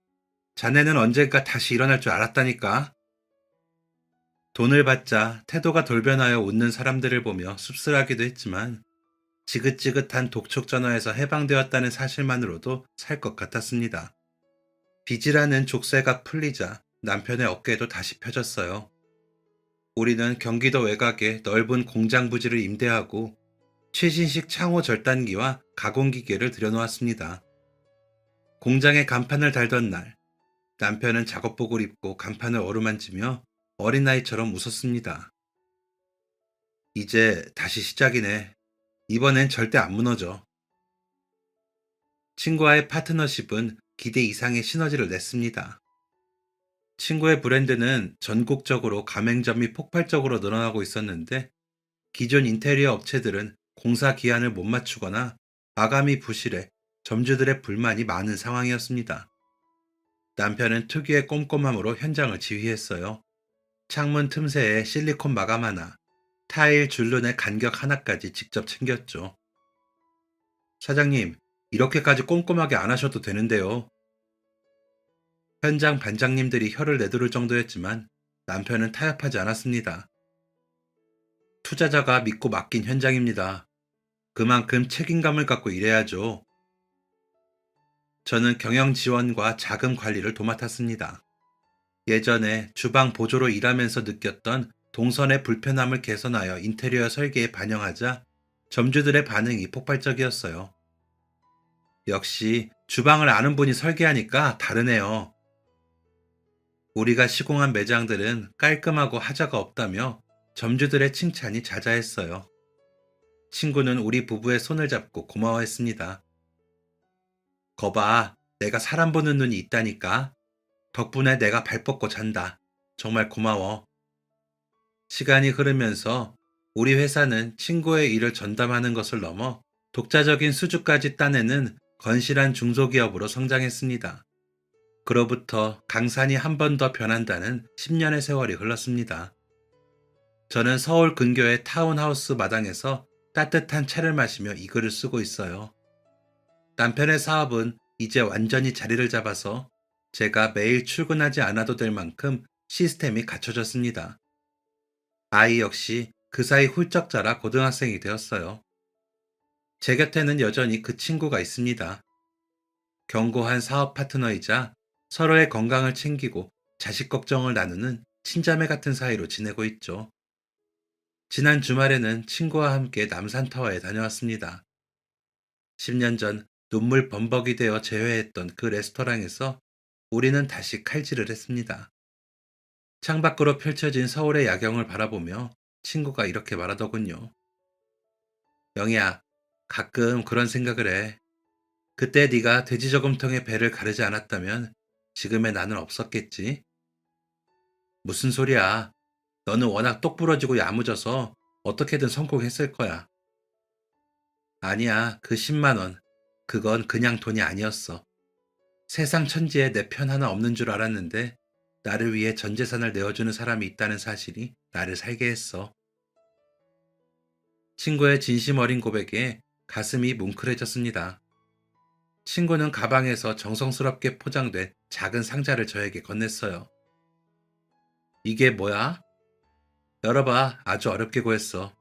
자네는 언젠가 다시 일어날 줄 알았다니까. 돈을 받자 태도가 돌변하여 웃는 사람들을 보며 씁쓸하기도 했지만 지긋지긋한 독촉 전화에서 해방되었다는 사실만으로도 살 것 같았습니다. 빚이라는 족쇄가 풀리자 남편의 어깨도 다시 펴졌어요. 우리는 경기도 외곽에 넓은 공장 부지를 임대하고 최신식 창호 절단기와 가공기계를 들여놓았습니다. 공장에 간판을 달던 날, 남편은 작업복을 입고 간판을 어루만지며 어린아이처럼 웃었습니다. 이제 다시 시작이네. 이번엔 절대 안 무너져. 친구와의 파트너십은 기대 이상의 시너지를 냈습니다. 친구의 브랜드는 전국적으로 가맹점이 폭발적으로 늘어나고 있었는데 기존 인테리어 업체들은 공사 기한을 못 맞추거나 마감이 부실해 점주들의 불만이 많은 상황이었습니다. 남편은 특유의 꼼꼼함으로 현장을 지휘했어요. 창문 틈새에 실리콘 마감 하나, 타일 줄눈의 간격 하나까지 직접 챙겼죠. 사장님, 이렇게까지 꼼꼼하게 안 하셔도 되는데요. 현장 반장님들이 혀를 내두를 정도였지만 남편은 타협하지 않았습니다. 투자자가 믿고 맡긴 현장입니다. 그만큼 책임감을 갖고 일해야죠. 저는 경영 지원과 자금 관리를 도맡았습니다. 예전에 주방 보조로 일하면서 느꼈던 동선의 불편함을 개선하여 인테리어 설계에 반영하자 점주들의 반응이 폭발적이었어요. 역시 주방을 아는 분이 설계하니까 다르네요. 우리가 시공한 매장들은 깔끔하고 하자가 없다며 점주들의 칭찬이 자자했어요. 친구는 우리 부부의 손을 잡고 고마워했습니다. 거봐, 내가 사람 보는 눈이 있다니까. 덕분에 내가 발 뻗고 잔다. 정말 고마워. 시간이 흐르면서 우리 회사는 친구의 일을 전담하는 것을 넘어 독자적인 수주까지 따내는 건실한 중소기업으로 성장했습니다. 그로부터 강산이 한 번 더 변한다는 10년의 세월이 흘렀습니다. 저는 서울 근교의 타운하우스 마당에서 따뜻한 차를 마시며 이 글을 쓰고 있어요. 남편의 사업은 이제 완전히 자리를 잡아서 제가 매일 출근하지 않아도 될 만큼 시스템이 갖춰졌습니다. 아이 역시 그 사이 훌쩍 자라 고등학생이 되었어요. 제 곁에는 여전히 그 친구가 있습니다. 견고한 사업 파트너이자 서로의 건강을 챙기고 자식 걱정을 나누는 친자매 같은 사이로 지내고 있죠. 지난 주말에는 친구와 함께 남산타워에 다녀왔습니다. 10년 전 눈물 범벅이 되어 재회했던 그 레스토랑에서 우리는 다시 칼질을 했습니다. 창밖으로 펼쳐진 서울의 야경을 바라보며 친구가 이렇게 말하더군요. 영희야, 가끔 그런 생각을 해. 그때 네가 돼지저금통에 배를 가르지 않았다면 지금의 나는 없었겠지? 무슨 소리야. 너는 워낙 똑부러지고 야무져서 어떻게든 성공했을 거야. 아니야, 그 10만 원. 그건 그냥 돈이 아니었어. 세상 천지에 내 편 하나 없는 줄 알았는데 나를 위해 전 재산을 내어주는 사람이 있다는 사실이 나를 살게 했어. 친구의 진심 어린 고백에 가슴이 뭉클해졌습니다. 친구는 가방에서 정성스럽게 포장된 작은 상자를 저에게 건넸어요. 이게 뭐야? 열어봐. 아주 어렵게 구했어.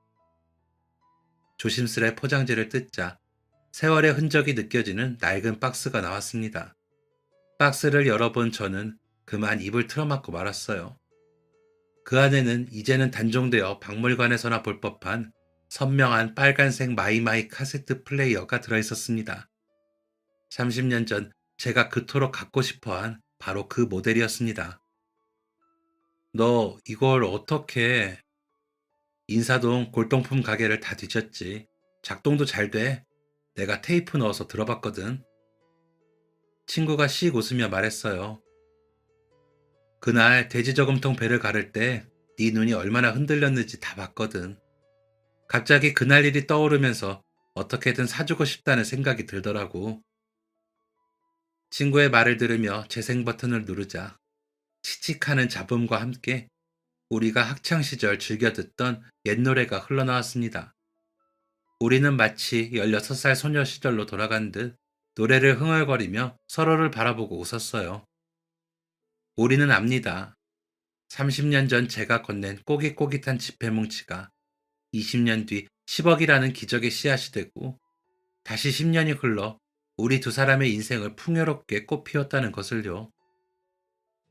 조심스레 포장지를 뜯자 세월의 흔적이 느껴지는 낡은 박스가 나왔습니다. 박스를 열어본 저는 그만 입을 틀어막고 말았어요. 그 안에는 이제는 단종되어 박물관에서나 볼 법한 선명한 빨간색 마이마이 카세트 플레이어가 들어있었습니다. 30년 전 제가 그토록 갖고 싶어한 바로 그 모델이었습니다. 너 이걸 어떻게... 인사동 골동품 가게를 다 뒤졌지. 작동도 잘 돼. 내가 테이프 넣어서 들어봤거든. 친구가 씩 웃으며 말했어요. 그날 돼지저금통 배를 가를 때 네 눈이 얼마나 흔들렸는지 다 봤거든. 갑자기 그날 일이 떠오르면서 어떻게든 사주고 싶다는 생각이 들더라고. 친구의 말을 들으며 재생 버튼을 누르자 칙칙하는 잡음과 함께 우리가 학창시절 즐겨 듣던 옛 노래가 흘러나왔습니다. 우리는 마치 16살 소녀 시절로 돌아간 듯 노래를 흥얼거리며 서로를 바라보고 웃었어요. 우리는 압니다. 30년 전 제가 건넨 꼬깃꼬깃한 지폐뭉치가 20년 뒤 10억이라는 기적의 씨앗이 되고 다시 10년이 흘러 우리 두 사람의 인생을 풍요롭게 꽃피웠다는 것을요.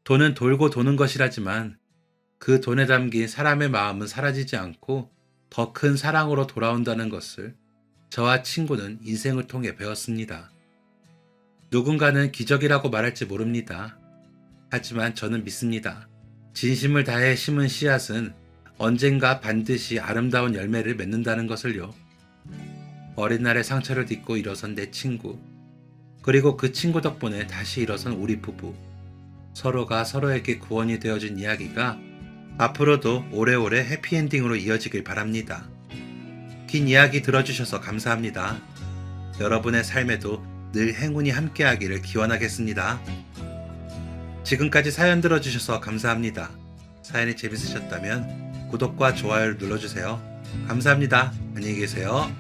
돈은 돌고 도는 것이라지만 그 돈에 담긴 사람의 마음은 사라지지 않고 더 큰 사랑으로 돌아온다는 것을 저와 친구는 인생을 통해 배웠습니다. 누군가는 기적이라고 말할지 모릅니다. 하지만 저는 믿습니다. 진심을 다해 심은 씨앗은 언젠가 반드시 아름다운 열매를 맺는다는 것을요. 어린 날의 상처를 딛고 일어선 내 친구, 그리고 그 친구 덕분에 다시 일어선 우리 부부, 서로가 서로에게 구원이 되어준 이야기가 앞으로도 오래오래 해피엔딩으로 이어지길 바랍니다. 긴 이야기 들어주셔서 감사합니다. 여러분의 삶에도 늘 행운이 함께하기를 기원하겠습니다. 지금까지 사연 들어주셔서 감사합니다. 사연이 재밌으셨다면 구독과 좋아요를 눌러주세요. 감사합니다. 안녕히 계세요.